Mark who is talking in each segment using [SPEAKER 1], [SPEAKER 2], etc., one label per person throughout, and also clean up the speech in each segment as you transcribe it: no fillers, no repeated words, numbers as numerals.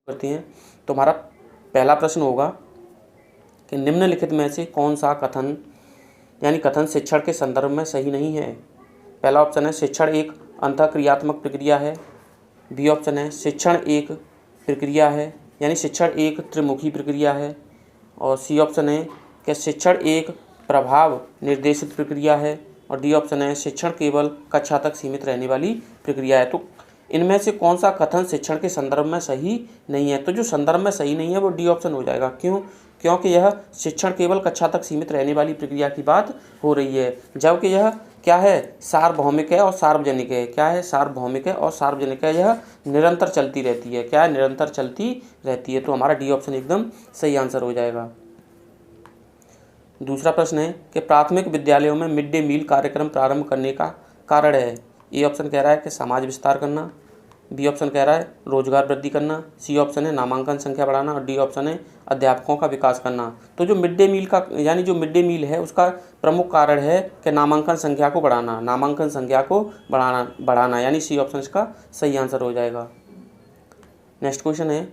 [SPEAKER 1] करते हैं। तो हमारा पहला प्रश्न होगा कि निम्नलिखित में से कौन सा कथन यानी कथन शिक्षण के संदर्भ में सही नहीं है। पहला ऑप्शन है शिक्षण एक अंतःक्रियात्मक प्रक्रिया है। बी ऑप्शन है शिक्षण एक प्रक्रिया है यानी शिक्षण एक त्रिमुखी प्रक्रिया है। और सी ऑप्शन है कि शिक्षण एक प्रभाव निर्देशित प्रक्रिया है। और डी ऑप्शन है शिक्षण केवल कक्षा तक सीमित रहने वाली प्रक्रिया है। तो इनमें से कौन सा कथन शिक्षण के संदर्भ में सही नहीं है। तो जो संदर्भ में सही नहीं है वो डी ऑप्शन हो जाएगा। क्यों? क्योंकि यह शिक्षण केवल कक्षा तक सीमित रहने वाली प्रक्रिया की बात हो रही है, जबकि यह क्या है, सार्वभौमिक है और सार्वजनिक है। क्या है? सार्वभौमिक है और सार्वजनिक है। यह निरंतर चलती रहती है। क्या है? निरंतर चलती रहती है। तो हमारा डी ऑप्शन एकदम सही आंसर हो जाएगा। दूसरा प्रश्न है कि प्राथमिक विद्यालयों में मिड डे मील कार्यक्रम प्रारंभ करने का कारण है। ए ऑप्शन कह रहा है कि समाज विस्तार करना। बी ऑप्शन कह रहा है रोजगार वृद्धि करना। सी ऑप्शन है नामांकन संख्या बढ़ाना। और डी ऑप्शन है अध्यापकों का विकास करना। तो जो मिड डे मील का यानी जो मिड डे मील है उसका प्रमुख कारण है कि नामांकन संख्या को बढ़ाना। नामांकन संख्या को बढ़ाना यानी सी ऑप्शन इसका सही आंसर हो जाएगा। नेक्स्ट क्वेश्चन है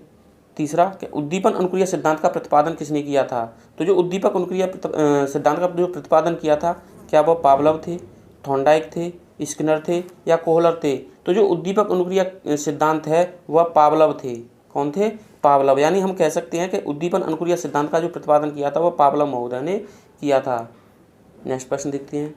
[SPEAKER 1] तीसरा कि उद्दीपन अनुक्रिया सिद्धांत का प्रतिपादन किसने किया था। तो जो उद्दीपक अनुक्रिया सिद्धांत का जो प्रतिपादन किया था, क्या वह पावलोव थे, थॉर्नडाइक थे, स्किनर थे या कोहलर थे। तो जो उद्दीपक अनुक्रिया सिद्धांत है वह पावलोव थे। कौन थे? पावलोव। यानी हम कह सकते हैं कि उद्दीपन अनुक्रिया सिद्धांत का जो प्रतिपादन किया था वह पावलोव महोदय ने किया था। नेक्स्ट प्रश्न देखते हैं।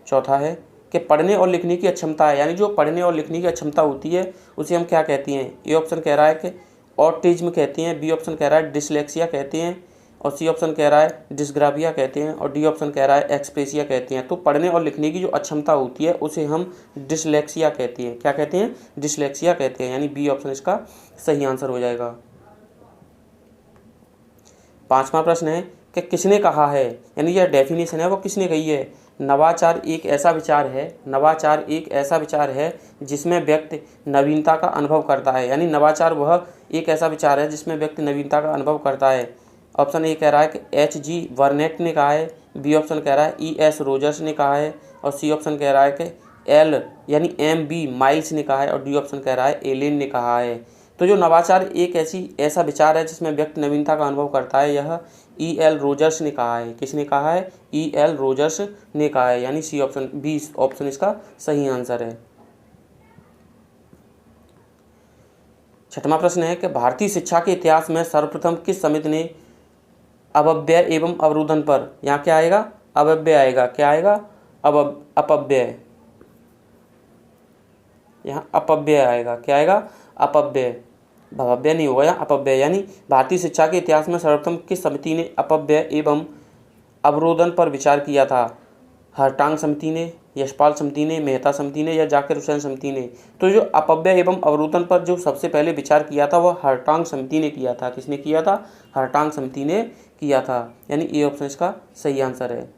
[SPEAKER 1] चौथा है कि पढ़ने और लिखने की अक्षमता है, यानी जो पढ़ने और लिखने की अक्षमता होती है उसे हम क्या कहते हैं। ए ऑप्शन कह रहा है कि ऑटिज्म कहते हैं। बी ऑप्शन कह रहा है डिसलेक्सिया कहते हैं। और सी ऑप्शन कह रहा है डिस्ग्राफिया कहते हैं। और डी ऑप्शन कह रहा है एक्सप्रेसिया कहते हैं। तो पढ़ने और लिखने की जो अक्षमता होती है उसे हम डिसलेक्सिया कहते हैं। क्या कहते हैं? डिसलेक्सिया कहते हैं। यानी बी ऑप्शन इसका सही आंसर हो जाएगा। पांचवा प्रश्न है कि किसने कहा है, यानी यह डेफिनेशन है वो किसने कही है। नवाचार एक ऐसा विचार है, नवाचार एक ऐसा विचार है जिसमें व्यक्ति नवीनता का अनुभव करता है। यानी नवाचार वह एक ऐसा विचार है जिसमें व्यक्ति नवीनता का अनुभव करता है। ऑप्शन ए कह रहा है कि एच.जी. वर्नेट ने कहा है। बी ऑप्शन कह रहा है ई.एस. रोजर्स ने कहा है। और सी ऑप्शन कह रहा है कि एल यानी एम.बी. माइल्स ने कहा है। और डी ऑप्शन कह रहा है एलेन ने कहा है। तो जो नवाचार एक ऐसा विचार है जिसमें व्यक्ति नवीनता का अनुभव करता है, यह ई.एल. रोजर्स ने कहा है। किसने कहा है? ई.एल. रोजर्स ने कहा है। यानी सी ऑप्शन, बी ऑप्शन इसका सही आंसर है। छठवां प्रश्न है कि भारतीय शिक्षा के इतिहास में सर्वप्रथम किस समिति ने अपव्यय एवं अवरोधन पर, यहाँ क्या आएगा? अपव्यय आएगा। क्या आएगा? अपव्यय। यहाँ अपव्यय आएगा। क्या आएगा? अपव्यय। भव्य नहीं होगा, यहाँ अपव्यय। यानी भारतीय शिक्षा के इतिहास में सर्वप्रथम किस समिति ने अपव्यय एवं अवरोधन पर विचार किया था। हरटांग समिति ने, यशपाल समिति ने, मेहता समिति ने या जाकिर हुसैन समिति ने। तो जो अपव्यय एवं अवरोधन पर जो सबसे पहले विचार किया था वह हरटांग समिति ने किया था। किसने किया था? हरटांग समिति ने किया था। यानी ए ऑप्शन इसका सही आंसर है।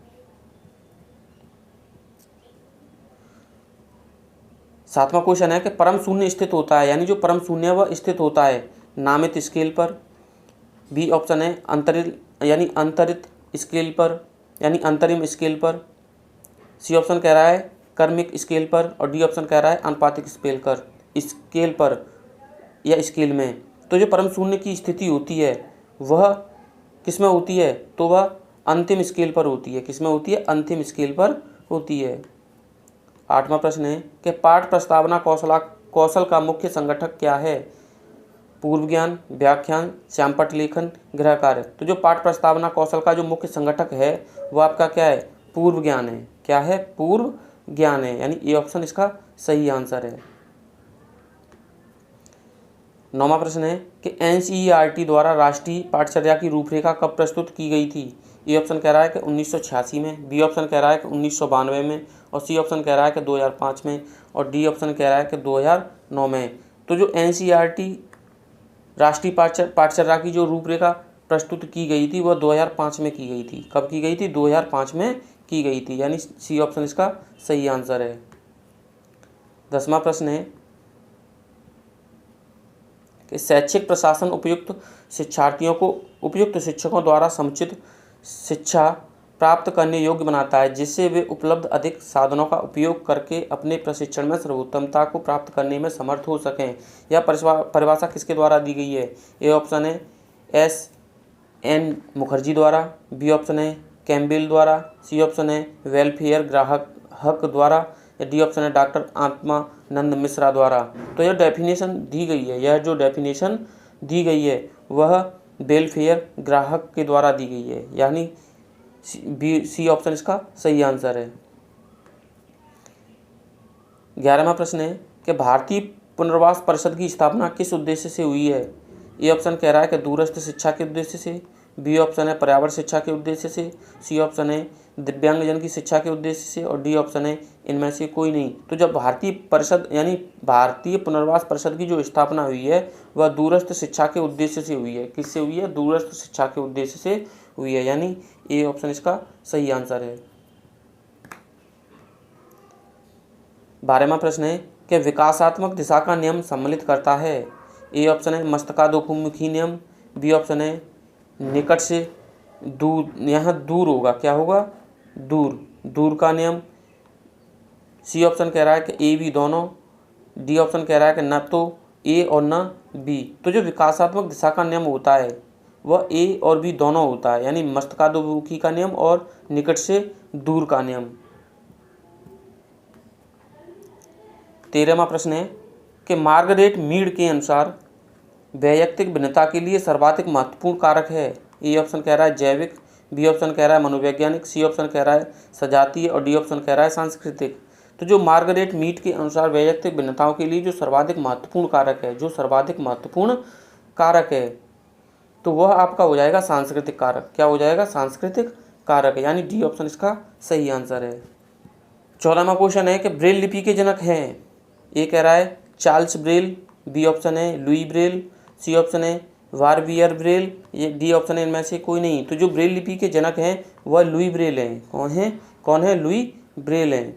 [SPEAKER 1] सातवां क्वेश्चन है कि परम शून्य स्थित होता है, यानी जो परम शून्य है वह स्थित होता है नामित स्केल पर। बी ऑप्शन है अंतरित स्केल पर यानी अंतरिम स्केल पर। सी ऑप्शन कह रहा है कर्मिक स्केल पर। और डी ऑप्शन कह रहा है अनुपातिक स्केल पर या स्केल में। तो जो परम शून्य की स्थिति होती है वह किस में होती है? तो वह अंतिम स्केल पर होती है। किस में होती है? अंतिम स्केल पर होती है। आठवां प्रश्न है कि पाठ प्रस्तावना कौशल का मुख्य संगठक क्या है। पूर्व ज्ञान, व्याख्यान, श्यामपट्ट लेखन, गृह कार्य। तो जो पाठ प्रस्तावना कौशल का जो मुख्य संगठक है वो आपका क्या है? पूर्व ज्ञान है। क्या है? पूर्व ज्ञान है। यानी ए ऑप्शन इसका सही आंसर है। नौवां प्रश्न है कि एनसीईआरटी द्वारा राष्ट्रीय पाठचर्या की रूपरेखा कब प्रस्तुत की गई थी। ए ऑप्शन कह रहा है कि 1986 में। बी ऑप्शन कह रहा है कि 1992 में। और सी ऑप्शन कह रहा है कि 2005 में। और डी ऑप्शन कह रहा है कि 2009 में। तो जो एनसीईआरटी राष्ट्रीय पाठचर्या की जो रूपरेखा प्रस्तुत की गई थी वह 2005 में की गई थी। कब की गई थी? 2005 में की गई थी। यानी सी ऑप्शन इसका सही आंसर है। 10वां प्रश्न है कि शैक्षिक प्रशासन उपयुक्त शिक्षार्थियों को उपयुक्त शिक्षकों द्वारा समुचित शिक्षा प्राप्त करने योग्य बनाता है, जिससे वे उपलब्ध अधिक साधनों का उपयोग करके अपने प्रशिक्षण में सर्वोत्तमता को प्राप्त करने में समर्थ हो सकें। यह परिभाषा किसके द्वारा दी गई है? ए ऑप्शन है S.N. मुखर्जी द्वारा, बी ऑप्शन है कैम्पबेल द्वारा, सी ऑप्शन है वेलफेयर ग्राहक हक द्वारा, या डी ऑप्शन है डॉक्टर आत्मानंद मिश्रा द्वारा। तो यह डेफिनेशन दी गई है, यह जो डेफिनेशन दी गई है वह वेलफेयर ग्राहक के द्वारा दी गई है, यानी सी ऑप्शन इसका सही आंसर है। 11वां प्रश्न है कि भारतीय पुनर्वास परिषद की स्थापना किस उद्देश्य से हुई है? ए ऑप्शन कह रहा है कि दूरस्थ शिक्षा के उद्देश्य से, बी ऑप्शन है पर्यावरण शिक्षा के उद्देश्य से, सी ऑप्शन है दिव्यांगजन की शिक्षा के उद्देश्य से, और डी ऑप्शन है इनमें से कोई नहीं। तो जब भारतीय परिषद यानी भारतीय पुनर्वास परिषद की जो स्थापना हुई है वह दूरस्थ शिक्षा के उद्देश्य से हुई है। किससे हुई है? दूरस्थ शिक्षा के उद्देश्य से हुई है, यानी ए ऑप्शन इसका सही आंसर है। 12वां प्रश्न है कि विकासात्मक दिशा का नियम सम्मिलित करता है? ए ऑप्शन है मस्तकादोमुखी नियम, बी ऑप्शन है निकट से दूर, यहाँ दूर होगा, क्या होगा? दूर का नियम, सी ऑप्शन कह रहा है कि ए बी दोनों, डी ऑप्शन कह रहा है कि न तो ए और न बी। तो जो विकासात्मक दिशा का नियम होता है वह ए और बी दोनों होता है, यानी मस्तकादोमुखी का नियम और निकट से दूर का नियम। 13वां प्रश्न है कि मार्गरेट मीड के अनुसार वैयक्तिक भिन्नता के लिए सर्वाधिक महत्वपूर्ण कारक है? ए ऑप्शन कह रहा है जैविक, बी ऑप्शन कह रहा है मनोवैज्ञानिक, सी ऑप्शन कह रहा है सजातीय, और डी ऑप्शन कह रहा है सांस्कृतिक। तो जो मार्गरेट मीड के अनुसार वैयक्तिक भिन्नताओं के लिए जो सर्वाधिक महत्वपूर्ण कारक है, जो सर्वाधिक महत्वपूर्ण कारक है, तो वह आपका हो जाएगा सांस्कृतिक कारक। क्या हो जाएगा? सांस्कृतिक कारक है, यानी डी ऑप्शन इसका सही आंसर है। 14वां क्वेश्चन है कि ब्रेल लिपि के जनक हैं? ए कह रहा है चार्ल्स ब्रेल, बी ऑप्शन है लुई ब्रेल, सी ऑप्शन है वारबियर ब्रेल, ये डी ऑप्शन है इनमें से कोई नहीं। तो जो ब्रेल लिपि के जनक हैं वह लुई ब्रेल हैं। कौन है? लुई ब्रेल हैं।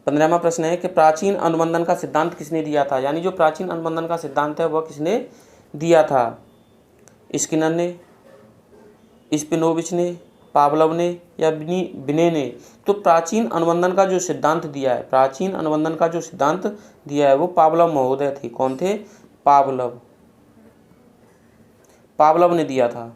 [SPEAKER 1] 15वां प्रश्न है कि प्राचीन अनुबंधन का सिद्धांत किसने दिया था? यानी जो प्राचीन अनुबंधन का सिद्धांत है वह किसने दिया था? स्किनर ने, स्पिनोविच ने, पावलोव ने, या बिने ने? तो प्राचीन अनुबंधन का जो सिद्धांत दिया है, प्राचीन अनुबंधन का जो सिद्धांत दिया है वो पावलोव महोदय थे। कौन थे? पावलोव ने दिया था।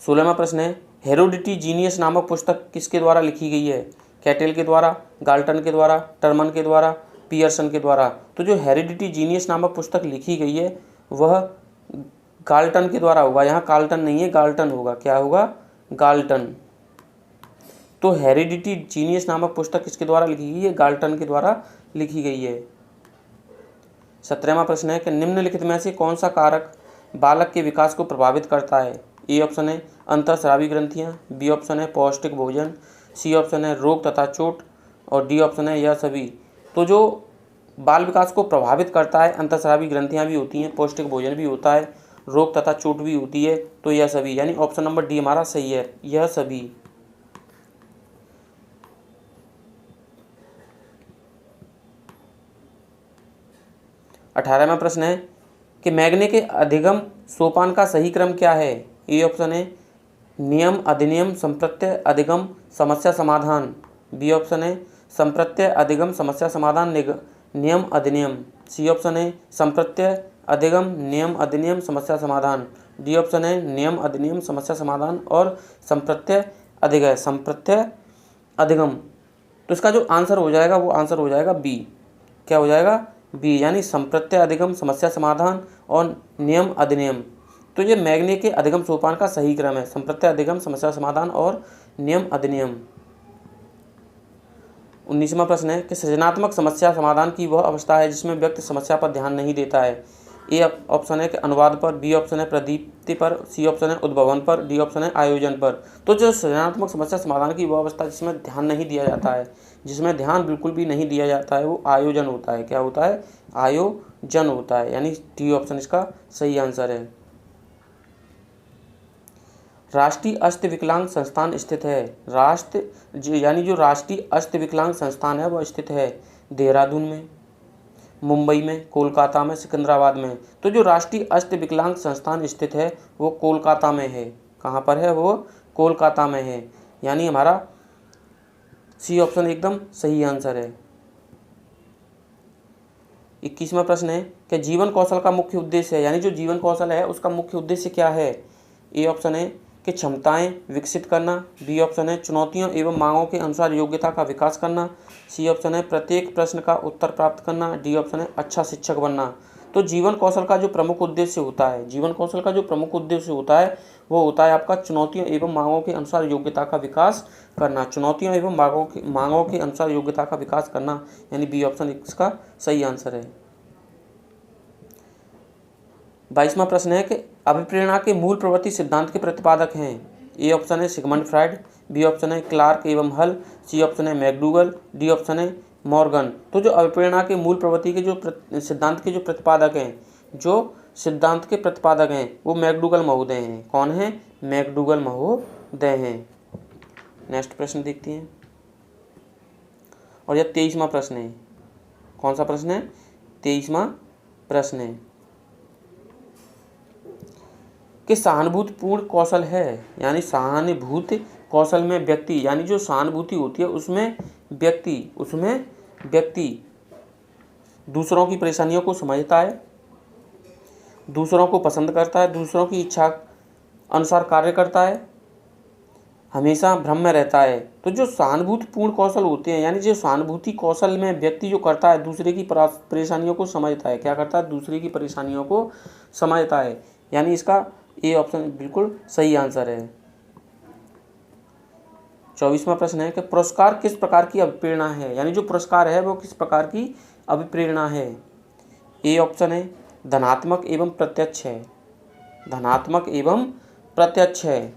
[SPEAKER 1] 16वां प्रश्न है हेरोडिटी जीनियस नामक पुस्तक किसके द्वारा लिखी गई है? कैटेल के द्वारा, गाल्टन के द्वारा, टर्मन के द्वारा, पियर्सन के द्वारा? तो जो हेरिडिटी जीनियस नामक पुस्तक लिखी गई है वह गाल्टन के द्वारा होगा। यहाँ कार्ल्टन नहीं है, गाल्टन होगा। क्या होगा? गाल्टन। तो हेरिडिटी जीनियस नामक पुस्तक किसके द्वारा लिखी गई है? गाल्टन के द्वारा लिखी गई है। 17वां प्रश्न है कि निम्नलिखित में से कौन सा कारक बालक के विकास को प्रभावित करता है? ए ऑप्शन है अंतःस्रावी ग्रंथियाँ, बी ऑप्शन है पौष्टिक भोजन, सी ऑप्शन है रोग तथा चोट, और डी ऑप्शन है यह सभी। तो जो बाल विकास को प्रभावित करता है, अंतःस्रावी ग्रंथियाँ भी होती हैं, पौष्टिक भोजन भी होता है, रोग तथा चोट भी होती है, तो यह सभी, यानी ऑप्शन नंबर डी हमारा सही है, यह सभी। अठारहवां प्रश्न है कि मैग्ने के अधिगम सोपान का सही क्रम क्या है? ए ऑप्शन है नियम अधिनियम संप्रत्यय अधिगम समस्या समाधान, बी ऑप्शन है संप्रत्यय अधिगम समस्या समाधान नियम अधिनियम, सी ऑप्शन है संप्रत्यय अधिगम नियम अधिनियम समस्या समाधान, डी ऑप्शन है नियम अधिनियम समस्या समाधान और संप्रत्यय अधिगम। तो इसका जो आंसर हो जाएगा वो आंसर हो जाएगा बी। क्या हो जाएगा? बी, यानी संप्रत्यय अधिगम समस्या समाधान और नियम अधिनियम। तो ये मैग्ने के अधिगम सोपान का सही क्रम है, संप्रत्यय अधिगम समस्या समाधान और नियम अधिनियम। 19वां प्रश्न है कि सृजनात्मक समस्या समाधान की वह अवस्था है जिसमें व्यक्ति समस्या पर ध्यान नहीं देता है। ए ऑप्शन है कि अनुवाद पर, बी ऑप्शन है प्रदीप्ति पर, सी ऑप्शन है उद्भवन पर, डी ऑप्शन है आयोजन पर। तो जो सृजनात्मक समस्या समाधान की वह अवस्था जिसमें ध्यान नहीं दिया जाता है, जिसमें ध्यान बिल्कुल भी नहीं दिया जाता है, वो आयोजन होता है। क्या होता है? आयोजन होता है, यानी डी ऑप्शन इसका सही आंसर है। राष्ट्रीय अस्त विकलांग संस्थान स्थित है। यानी जो राष्ट्रीय अस्त विकलांग संस्थान है वह स्थित है देहरादून में, मुंबई में, कोलकाता में, सिकंदराबाद में। तो जो राष्ट्रीय अष्ट विकलांग संस्थान स्थित है वो कोलकाता में है। कहाँ पर है? वो कोलकाता में है। यानी हमारा सी ऑप्शन एकदम सही आंसर है। 21वां प्रश्न है कि जीवन कौशल का मुख्य उद्देश्य है, यानी जो जीवन कौशल है उसका मुख्य उद्देश्य क्या है? ए ऑप्शन है कि क्षमताएं विकसित करना, बी ऑप्शन है चुनौतियों एवं मांगों के अनुसार योग्यता का विकास करना, सी ऑप्शन है प्रत्येक प्रश्न का उत्तर प्राप्त करना, डी ऑप्शन है अच्छा शिक्षक बनना। तो जीवन कौशल का जो प्रमुख उद्देश्य होता है, जीवन कौशल का जो प्रमुख उद्देश्य होता है वो होता है आपका चुनौतियों एवं मांगों के अनुसार योग्यता का विकास करना, चुनौतियों एवं मांगों के अनुसार योग्यता का विकास करना, यानी बी ऑप्शन इसका सही आंसर है। 22वां प्रश्न है कि अभिप्रेरणा के मूल प्रवृत्ति सिद्धांत के प्रतिपादक हैं। ए ऑप्शन है सिगमंड फ्राइड, बी ऑप्शन है क्लार्क एवं हल, सी ऑप्शन है मैकडूगल, डी ऑप्शन है मॉर्गन। तो जो अभिप्रेरणा के मूल प्रवृत्ति के जो सिद्धांत के जो प्रतिपादक हैं, जो सिद्धांत के प्रतिपादक हैं वो मैकडूगल महोदय हैं। कौन है? मैकडूगल महोदय हैं। नेक्स्ट प्रश्न देखते हैं। और यह 23वां प्रश्न है। कौन सा प्रश्न है? 23वां प्रश्न है कि सहानुभूतिपूर्ण कौशल है, यानी सहानुभूति कौशल में व्यक्ति, यानी जो सहानुभूति होती है उसमें व्यक्ति दूसरों की परेशानियों को समझता है, दूसरों को पसंद करता है, दूसरों की इच्छा अनुसार कार्य करता है, हमेशा भ्रम में रहता है। तो जो सहानुभूतिपूर्ण कौशल होते हैं, यानी जो सहानुभूति कौशल में व्यक्ति जो करता है दूसरे की परेशानियों को समझता है। क्या करता है? दूसरे की परेशानियों को समझता है, यानी इसका ए ऑप्शन बिल्कुल सही आंसर है। 24वां प्रश्न है कि पुरस्कार किस प्रकार की अभिप्रेरणा है, यानी जो पुरस्कार है वो किस प्रकार की अभिप्रेरणा है? ए ऑप्शन है धनात्मक एवं प्रत्यक्ष है, धनात्मक एवं प्रत्यक्ष है,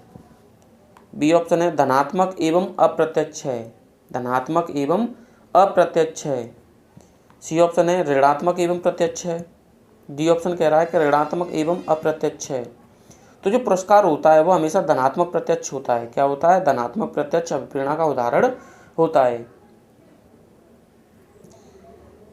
[SPEAKER 1] बी ऑप्शन है धनात्मक एवं अप्रत्यक्ष है, धनात्मक एवं अप्रत्यक्ष है, सी ऑप्शन है ऋणात्मक एवं प्रत्यक्ष है, डी ऑप्शन कह रहा है कि ऋणात्मक एवं अप्रत्यक्ष है। तो जो पुरस्कार होता है वो हमेशा धनात्मक प्रत्यक्ष होता है। क्या होता है? धनात्मक प्रत्यक्ष अभिप्रेरणा का उदाहरण होता है।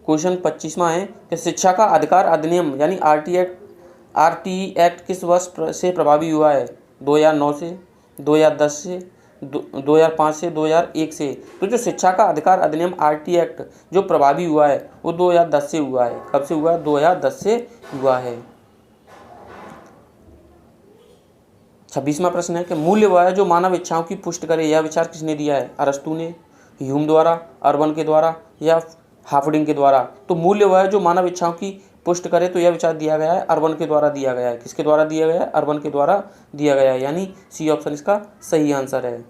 [SPEAKER 1] क्वेश्चन 25वां है कि शिक्षा का अधिकार अधिनियम यानी आरटीई एक्ट किस वर्ष से प्रभावी हुआ है? 2009 से, 2010 से, 2005 से, 2001 से। तो जो शिक्षा का अधिकार अधिनियम आरटीई एक्ट जो प्रभावी हुआ है वो 2010 से हुआ है। कब से हुआ है? 2010 से हुआ है। 26वां प्रश्न है कि मूल्य वह है जो मानव इच्छाओं की पुष्टि करे। यह विचार किसने दिया है? अरस्तू ने, ह्यूम द्वारा, अर्बन के द्वारा या हाफडिंग के द्वारा। तो मूल्य वह है जो मानव इच्छाओं की पुष्ट करे, तो यह विचार दिया गया है अर्बन के द्वारा दिया गया है। किसके द्वारा दिया गया है? अर्बन के द्वारा दिया गया है, यानी सी ऑप्शन इसका सही आंसर है।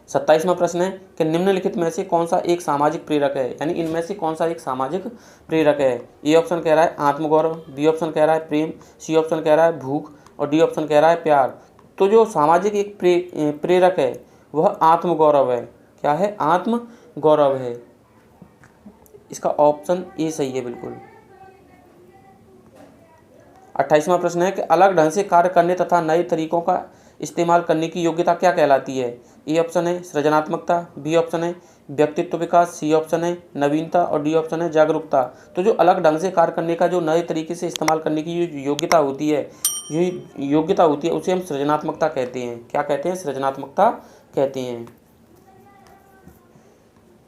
[SPEAKER 1] 27वां प्रश्न है कि निम्नलिखित में से कौन सा एक सामाजिक प्रेरक है, यानी इनमें से कौन सा एक सामाजिक प्रेरक है? ए ऑप्शन कह रहा है आत्मगौरव, बी ऑप्शन कह रहा है प्रेम, सी ऑप्शन कह रहा है भूख और डी ऑप्शन कह रहा है प्यार। तो जो सामाजिक एक प्रेरक है वह आत्मगौरव है। क्या है? आत्मगौरव है। इसका ऑप्शन ए सही है बिल्कुल। 28वां प्रश्न है कि अलग ढंग से कार्य करने तथा नए तरीकों का इस्तेमाल करने की योग्यता क्या कहलाती है? ए ऑप्शन है सृजनात्मकता, बी ऑप्शन है व्यक्तित्व विकास, सी ऑप्शन है नवीनता और डी ऑप्शन है जागरूकता। तो जो अलग ढंग से कार्य करने का जो नए तरीके से इस्तेमाल करने की जो योग्यता होती है, उसे हम सृजनात्मकता कहते हैं। क्या कहते हैं? सृजनात्मकता कहते हैं।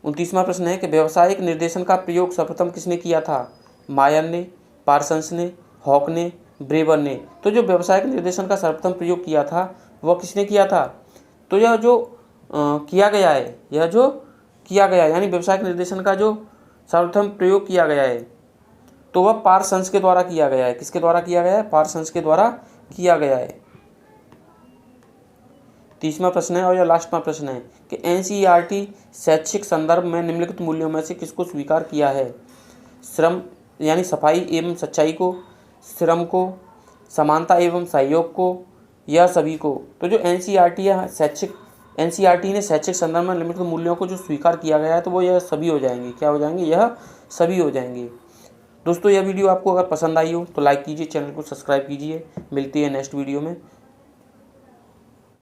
[SPEAKER 1] 29वां प्रश्न है कि व्यावसायिक निर्देशन का प्रयोग सर्वप्रथम किसने किया था? मायर ने, पार्सन्स ने, हॉक ने, ब्रेवर ने। तो जो व्यावसायिक निर्देशन का सर्वप्रथम प्रयोग किया था वह किसने किया था? तो यह जो किया गया है, यानी व्यावसायिक निर्देशन का जो सर्वप्रथम प्रयोग किया गया है तो वह पार्सन्स के द्वारा किया गया है। किसके द्वारा किया गया है? पार्सन्स के द्वारा किया गया है। 30वां प्रश्न है और यह लास्टवां प्रश्न है कि एनसीईआरटी शैक्षिक संदर्भ में निम्नलिखित मूल्यों में से किसको स्वीकार किया है? श्रम यानी सफाई एवं सच्चाई को, श्रम को, समानता एवं सहयोग को या सभी को। तो जो एनसीईआरटी ने शैक्षिक संदर्भ में निम्नलिखित मूल्यों को जो स्वीकार किया गया है तो वो यह सभी हो जाएंगे। क्या हो जाएंगे? यह सभी हो जाएंगे। दोस्तों यह वीडियो आपको अगर पसंद आई हो तो लाइक कीजिए, चैनल को सब्सक्राइब कीजिए। मिलती है नेक्स्ट वीडियो में।